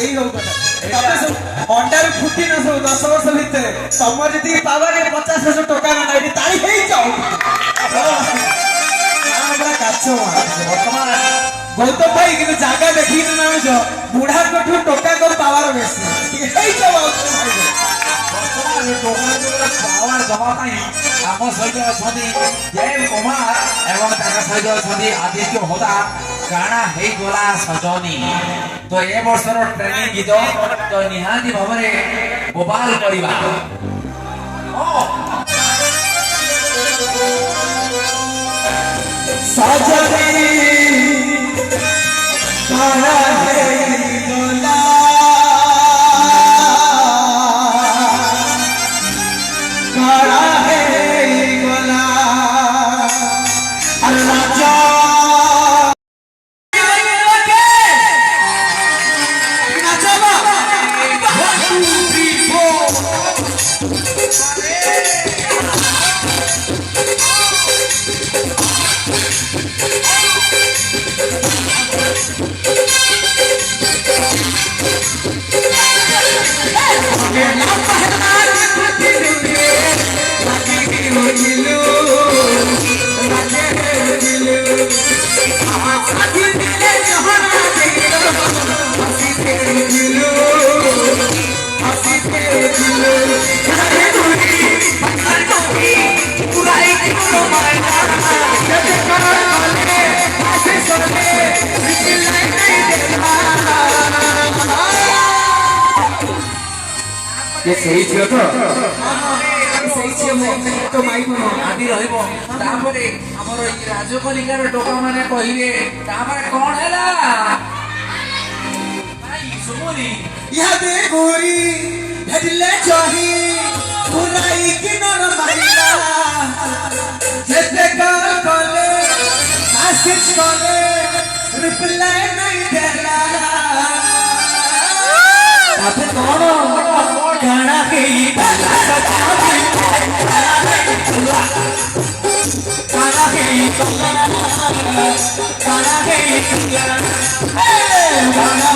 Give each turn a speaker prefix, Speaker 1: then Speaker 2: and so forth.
Speaker 1: এই হোক কথা তবে অন্ডার ফুটি না সব 10 ବର୍ଷ ভিতরে তোমার যদি পাওয়ারে 50,000 টাকা না এটি তাই হেই যাও আমরা কাছো বর্তমান গৌতম ভাই কিন্তু জায়গা দেখি না না বুড়া কঠু টাকা কর পাওয়ার বেশি হেই যাও ভাই বর্তমান টাকা পাওয়ার জমা পাই আম সহিত অছন্তি দেব কুমার এবং তার সহিত অছন্তি আদিত্য হোদা গানা হেই গলা সজনি তো এ বর্ষর ট্রেনিং গীত তো নিহাতি ভাবে গোপাল করিবা সজনি গানা হেই গলা গানা হেই গলা আল্লাহ ये सही छियो तो सही छियो तो माइक आदि रहइबो तापरे हमर ई राजकनिकार टोका माने कहिबे तापरे कोन हैला भाई सुमोरी या दे गोरी भेजले चाही पुराई किनर माइला जेते कर कले मैसेज करे रिप्लाई नहीं देला तापरे कोन गाना के गाना के गाना